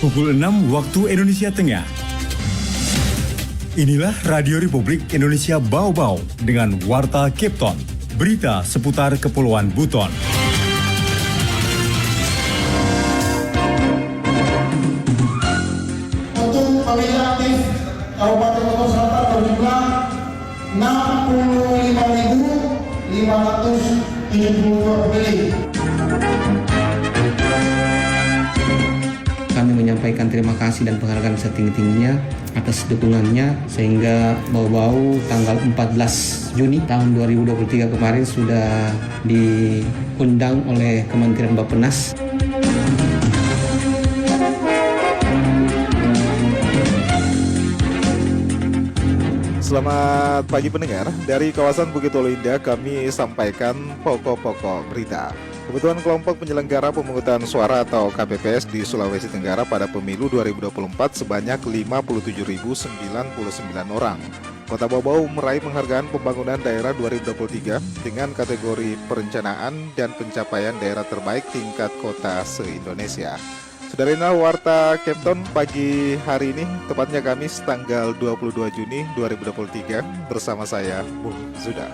Pukul 6 waktu Indonesia Tengah. Inilah Radio Republik Indonesia Bau-Bau dengan Warta Kepton, berita seputar Kepulauan Buton. Untuk pemilih aktif Kabupaten Buton Selatan berjumlah 65.572 pemilih. Kami menyampaikan terima kasih dan penghargaan setinggi-tingginya atas dukungannya sehingga Bau-Bau tanggal 14 Juni tahun 2023 kemarin sudah diundang oleh Kementerian Bappenas. Selamat pagi pendengar, dari kawasan Bukit Holo Indah kami sampaikan pokok-pokok berita. Kebutuhan kelompok penyelenggara pemungutan suara atau KPPS di Sulawesi Tenggara pada pemilu 2024 sebanyak 57.099 orang. Kota Bau-Bau meraih penghargaan pembangunan daerah 2023 dengan kategori perencanaan dan pencapaian daerah terbaik tingkat kota se-Indonesia. Saudara Warta Kepton pagi hari ini, tepatnya Kamis tanggal 22 Juni 2023 bersama saya, Bung Zuda.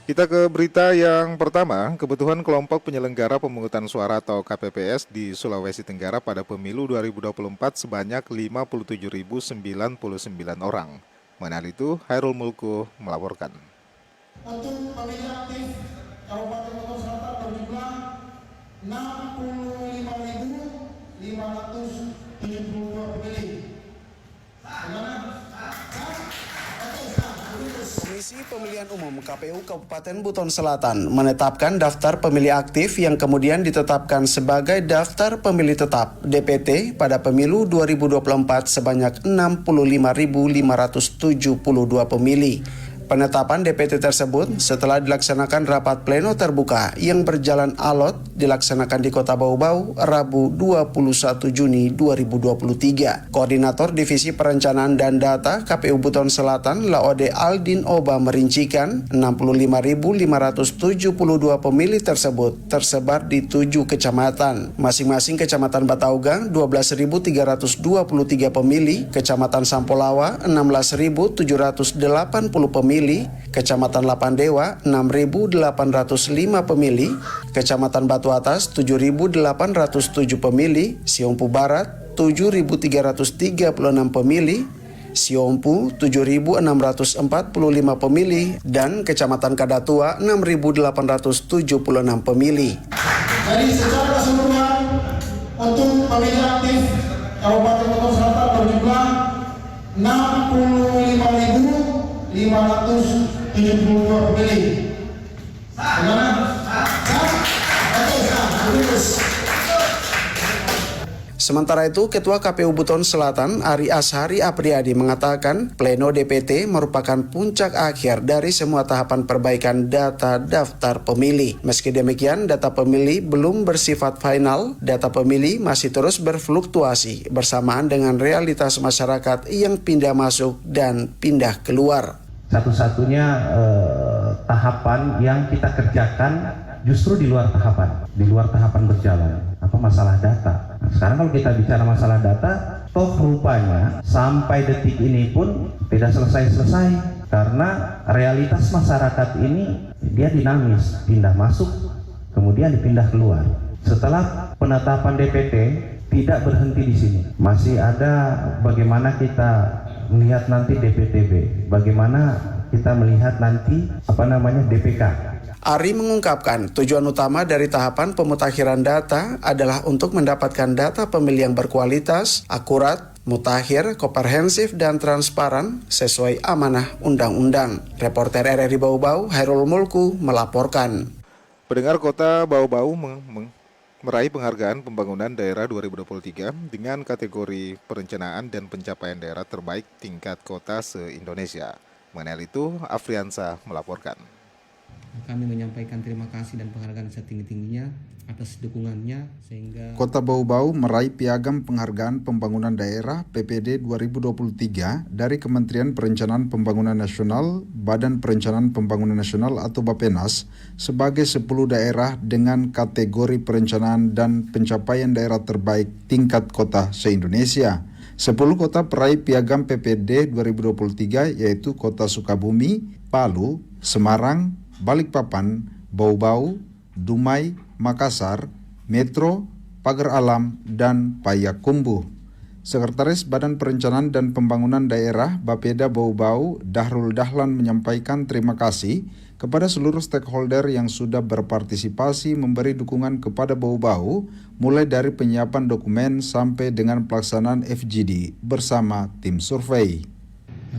Kita ke berita yang pertama, kebutuhan kelompok penyelenggara pemungutan suara atau KPPS di Sulawesi Tenggara pada pemilu 2024 sebanyak 57.099 orang. Mengenai itu, Hairul Mulku melaporkan. Untuk pemilih aktif Kabupaten Buton Selatan berjumlah 65.572 pemilih. Komisi Pemilihan Umum KPU Kabupaten Buton Selatan menetapkan daftar pemilih aktif yang kemudian ditetapkan sebagai daftar pemilih tetap DPT pada pemilu 2024 sebanyak 65.572 pemilih. Penetapan DPT tersebut setelah dilaksanakan rapat pleno terbuka yang berjalan alot dilaksanakan di Kota Bau-Bau Rabu 21 Juni 2023. Koordinator Divisi Perencanaan dan Data KPU Buton Selatan Laode Aldin Oba merincikan 65.572 pemilih tersebut tersebar di 7 kecamatan. Masing-masing Kecamatan Bataugang 12.323 pemilih, Kecamatan Sampolawa 16.780 pemilih, Kecamatan Lapandewa 6.805 pemilih, Kecamatan Batu Atas 7.807 pemilih, Siompu Barat 7.336 pemilih, Siompu 7.645 pemilih, dan Kecamatan Kadatua 6.876 pemilih. Jadi secara keseluruhan untuk pemilih aktif Kabupaten Buton Selatan berjumlah 65.572 pemilih. Sementara itu, Ketua KPU Buton Selatan Ari Ashari Apriyadi mengatakan pleno DPT merupakan puncak akhir dari semua tahapan perbaikan data daftar pemilih. Meski demikian, data pemilih belum bersifat final, data pemilih masih terus berfluktuasi bersamaan dengan realitas masyarakat yang pindah masuk dan pindah keluar. Satu-satunya tahapan yang kita kerjakan justru di luar tahapan berjalan, masalah data. Nah, sekarang kalau kita bicara masalah data, toh rupanya sampai detik ini pun tidak selesai-selesai karena realitas masyarakat ini dia dinamis, pindah masuk, kemudian dipindah keluar. Setelah penetapan DPT tidak berhenti di sini, masih ada bagaimana kita melihat nanti DPTB, bagaimana kita melihat nanti DPK. Ari mengungkapkan tujuan utama dari tahapan pemutakhiran data adalah untuk mendapatkan data pemilih yang berkualitas, akurat, mutakhir, komprehensif, dan transparan sesuai amanah undang-undang. Reporter RRI Bau-Bau, Hairul Mulku, melaporkan. Pendengar, Kota Bau-Bau meraih penghargaan pembangunan daerah 2023 dengan kategori perencanaan dan pencapaian daerah terbaik tingkat kota se-Indonesia. Mengenai itu, Afriansa melaporkan. Kami menyampaikan terima kasih dan penghargaan setinggi-tingginya atas dukungannya sehingga Kota Bau-Bau meraih Piagam Penghargaan Pembangunan Daerah PPD 2023 dari Kementerian Perencanaan Pembangunan Nasional, Badan Perencanaan Pembangunan Nasional atau Bappenas sebagai 10 daerah dengan kategori perencanaan dan pencapaian daerah terbaik tingkat kota se-Indonesia. 10 kota peraih Piagam PPD 2023 yaitu Kota Sukabumi, Palu, Semarang, Balikpapan, Bau-Bau, Dumai, Makassar, Metro, Pagar Alam, dan Payakumbuh. Sekretaris Badan Perencanaan dan Pembangunan Daerah Bapeda Bau-Bau, Dahrul Dahlan menyampaikan terima kasih kepada seluruh stakeholder yang sudah berpartisipasi memberi dukungan kepada Bau-Bau, mulai dari penyiapan dokumen sampai dengan pelaksanaan FGD bersama tim survei.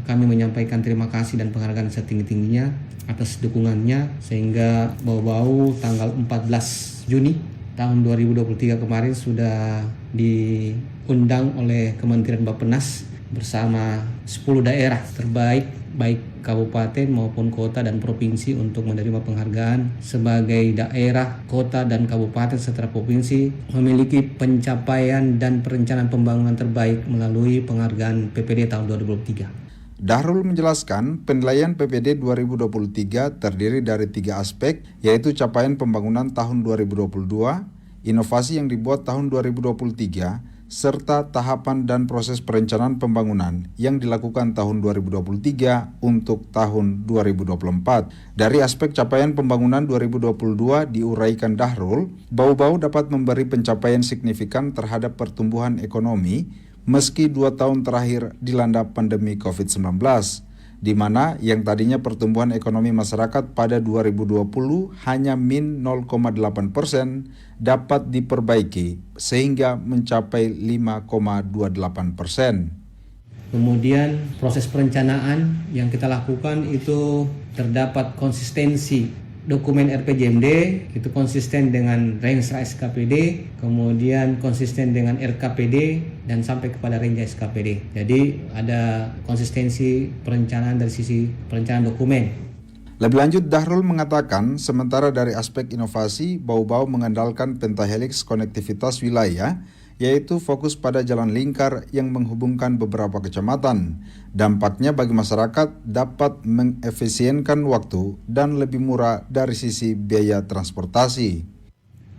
Kami menyampaikan terima kasih dan penghargaan setinggi-tingginya atas dukungannya sehingga Bau-Bau tanggal 14 Juni tahun 2023 kemarin sudah diundang oleh Kementerian Bappenas bersama 10 daerah terbaik baik kabupaten maupun kota dan provinsi untuk menerima penghargaan sebagai daerah, kota dan kabupaten serta provinsi memiliki pencapaian dan perencanaan pembangunan terbaik melalui penghargaan PPD tahun 2023. Dahrul menjelaskan penilaian PPD 2023 terdiri dari 3 aspek, yaitu capaian pembangunan tahun 2022, inovasi yang dibuat tahun 2023, serta tahapan dan proses perencanaan pembangunan yang dilakukan tahun 2023 untuk tahun 2024. Dari aspek capaian pembangunan 2022 diuraikan Dahrul, Bau-Bau dapat memberi pencapaian signifikan terhadap pertumbuhan ekonomi meski 2 tahun terakhir dilanda pandemi COVID-19, di mana yang tadinya pertumbuhan ekonomi masyarakat pada 2020 hanya min 0,8% dapat diperbaiki sehingga mencapai 5,28%. Kemudian proses perencanaan yang kita lakukan itu terdapat konsistensi. Dokumen RPJMD itu konsisten dengan range SKPD, kemudian konsisten dengan RKPD dan sampai kepada range SKPD. Jadi ada konsistensi perencanaan dari sisi perencanaan dokumen. Lebih lanjut, Dahrul mengatakan sementara dari aspek inovasi, Bau-Bau mengandalkan pentahelix konektivitas wilayah, yaitu fokus pada jalan lingkar yang menghubungkan beberapa kecamatan. Dampaknya bagi masyarakat dapat mengefisienkan waktu dan lebih murah dari sisi biaya transportasi.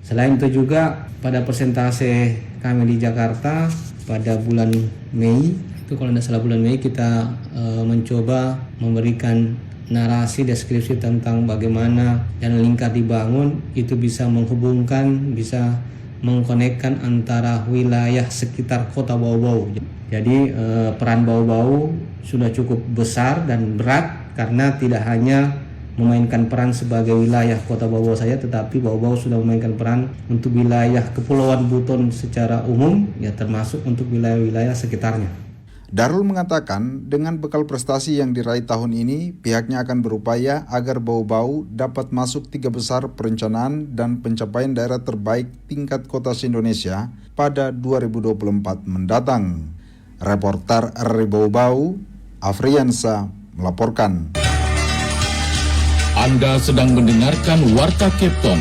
Selain itu juga pada persentase kami di Jakarta pada bulan Mei, itu kalau tidak salah bulan Mei kita mencoba memberikan narasi deskripsi tentang bagaimana jalan lingkar dibangun, itu bisa menghubungkan, bisa mengkonekkan antara wilayah sekitar kota Bau-Bau. Jadi peran Bau-Bau sudah cukup besar dan berat karena tidak hanya memainkan peran sebagai wilayah kota Bau-Bau saja, tetapi Bau-Bau sudah memainkan peran untuk wilayah Kepulauan Buton secara umum, ya termasuk untuk wilayah-wilayah sekitarnya. Dahrul mengatakan dengan bekal prestasi yang diraih tahun ini, pihaknya akan berupaya agar Bau-Bau dapat masuk 3 besar perencanaan dan pencapaian daerah terbaik tingkat kota se-Indonesia pada 2024 mendatang. Reporter RRI Bau-Bau, Afriansa melaporkan. Anda sedang mendengarkan Warta Kepton,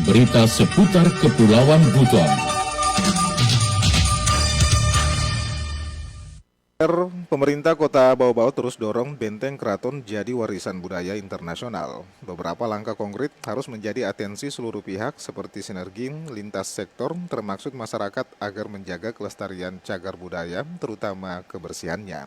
berita seputar Kepulauan Buton. Pemerintah Kota Bau-Bau terus dorong Benteng Keraton jadi warisan budaya internasional. Beberapa langkah konkret harus menjadi atensi seluruh pihak seperti sinergi lintas sektor termasuk masyarakat agar menjaga kelestarian cagar budaya terutama kebersihannya.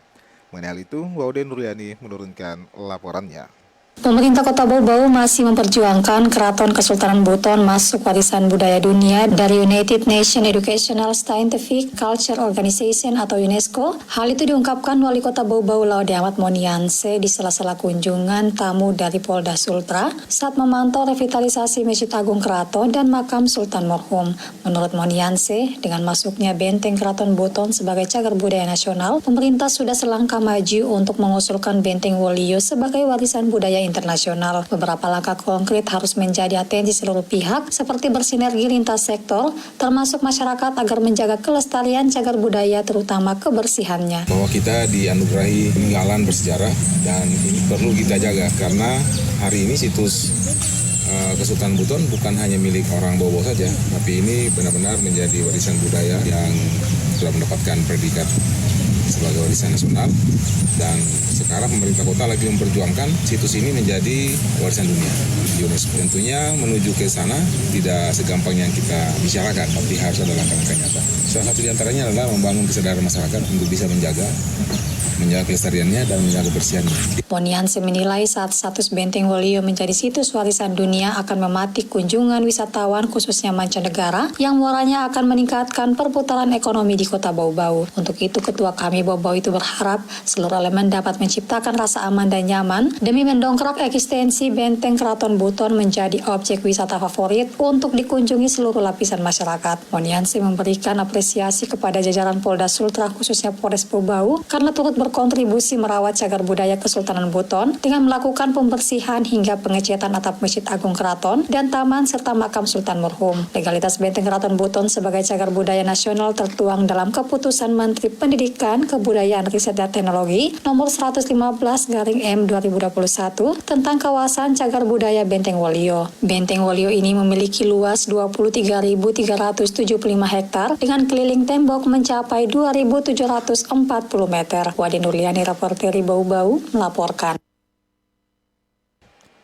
Mengenai hal itu, Waude Nurliani menurunkan laporannya. Pemerintah Kota Bau-Bau masih memperjuangkan Keraton Kesultanan Buton masuk warisan budaya dunia dari United Nations Educational Scientific Culture Organization atau UNESCO. Hal itu diungkapkan Wali Kota Bau-Bau Laude Ahmad Monianse di sela-sela kunjungan tamu dari Polda Sultra saat memantau revitalisasi Masjid Agung Keraton dan makam Sultan Morhum. Menurut Monianse, dengan masuknya Benteng Keraton Buton sebagai cagar budaya nasional, pemerintah sudah selangkah maju untuk mengusulkan Benteng Wolio sebagai warisan budaya internasional. Beberapa langkah konkret harus menjadi atensi seluruh pihak seperti bersinergi lintas sektor, termasuk masyarakat agar menjaga kelestarian cagar budaya terutama kebersihannya. Bahwa kita dianugerahi peninggalan bersejarah dan ini perlu kita jaga karena hari ini situs Kesultanan Buton bukan hanya milik orang Bobo saja, tapi ini benar-benar menjadi warisan budaya yang sudah mendapatkan predikat sebagai warisan nasional, dan sekarang pemerintah kota lagi memperjuangkan situs ini menjadi warisan dunia UNESCO. Tentunya menuju ke sana tidak segampang yang kita bicarakan, tapi harus ada langkah-langkah nyata. Salah satu diantaranya adalah membangun kesadaran masyarakat untuk bisa menjaga kelestariannya dan menjaga kebersihannya. Monianse menilai saat status Benteng Wolio menjadi situs warisan dunia akan mematik kunjungan wisatawan khususnya mancanegara yang muaranya akan meningkatkan perputaran ekonomi di kota Bau-Bau. Untuk itu Ketua Kami Bau-Bau itu berharap seluruh elemen dapat menciptakan rasa aman dan nyaman demi mendongkrak eksistensi Benteng Keraton Buton menjadi objek wisata favorit untuk dikunjungi seluruh lapisan masyarakat. Monianse memberikan apresiasi kepada jajaran Polda Sultra khususnya Polres Bau-Bau karena turut berkontribusi merawat cagar budaya Kesultanan Buton dengan melakukan pembersihan hingga pengecatan atap Masjid Agung Keraton dan taman serta makam Sultan Merhum. Legalitas Benteng Keraton Buton sebagai cagar budaya nasional tertuang dalam Keputusan Menteri Pendidikan, Kebudayaan, Riset dan Teknologi Nomor 115/M 2021 tentang kawasan cagar budaya Benteng Wolio. Benteng Wolio ini memiliki luas 23.375 hektar dengan keliling tembok mencapai 2.740 meter. Wadi Nurliani, reporter Bau-Bau, melaporkan.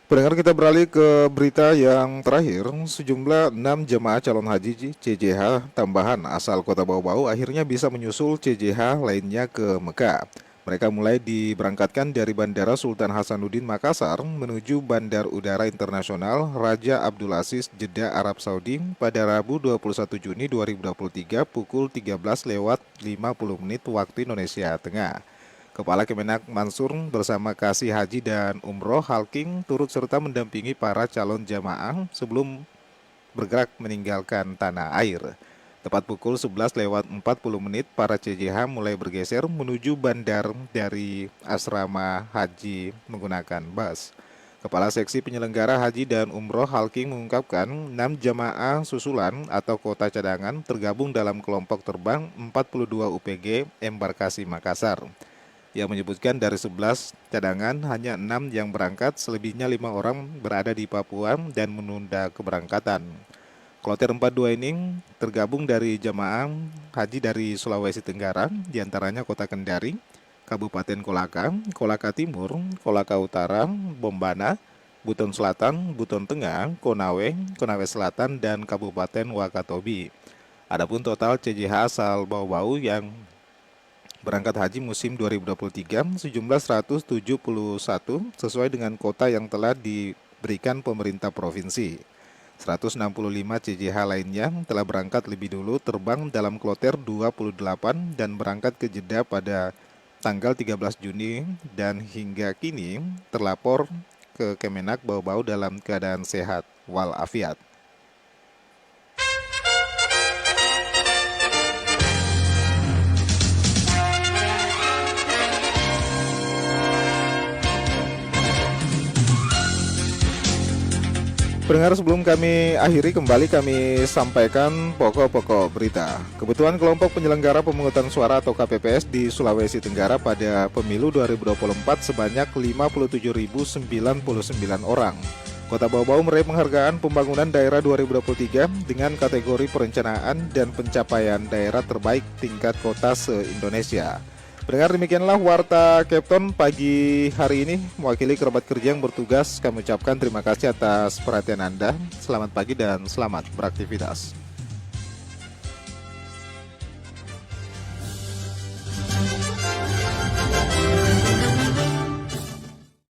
Pendengar, kita beralih ke berita yang terakhir. Sejumlah 6 jemaah calon haji CJH tambahan asal kota Bau-Bau akhirnya bisa menyusul CJH lainnya ke Mekah. Mereka mulai diberangkatkan dari Bandara Sultan Hasanuddin Makassar menuju Bandar Udara Internasional Raja Abdul Aziz Jeddah Arab Saudi pada Rabu 21 Juni 2023 pukul 13:50 waktu Indonesia Tengah. Kepala Kemenak Mansur bersama Kasih Haji dan Umroh Halking turut serta mendampingi para calon jamaah sebelum bergerak meninggalkan tanah air. Tepat pukul 11:40 para CJH mulai bergeser menuju bandar dari asrama haji menggunakan bus. Kepala Seksi Penyelenggara Haji dan Umroh Halking mengungkapkan 6 jamaah susulan atau kota cadangan tergabung dalam kelompok terbang 42 UPG Embarkasi Makassar. Yang menyebutkan dari 11 cadangan hanya 6 yang berangkat, selebihnya 5 orang berada di Papua dan menunda keberangkatan. Kloter 42 ini tergabung dari jamaah haji dari Sulawesi Tenggara, diantaranya Kota Kendari, Kabupaten Kolaka, Kolaka Timur, Kolaka Utara, Bombana, Buton Selatan, Buton Tengah, Konawe, Konawe Selatan, dan Kabupaten Wakatobi. Adapun total CJH asal Bau-Bau yang berangkat haji musim 2023 sejumlah 171 sesuai dengan kota yang telah diberikan pemerintah provinsi. 165 CJH lainnya telah berangkat lebih dulu terbang dalam kloter 28 dan berangkat ke Jeddah pada tanggal 13 Juni dan hingga kini terlapor ke Kemenak Bau-Bau dalam keadaan sehat walafiat. Pendengar, sebelum kami akhiri kembali kami sampaikan pokok-pokok berita. Kebutuhan kelompok penyelenggara pemungutan suara atau KPPS di Sulawesi Tenggara pada pemilu 2024 sebanyak 57.099 orang. Kota Bau-Bau meraih penghargaan pembangunan daerah 2023 dengan kategori perencanaan dan pencapaian daerah terbaik tingkat kota se-Indonesia. Pendengar, demikianlah Warta Kepton pagi hari ini. Mewakili kerabat kerja yang bertugas, kami ucapkan terima kasih atas perhatian Anda. Selamat pagi dan selamat beraktivitas.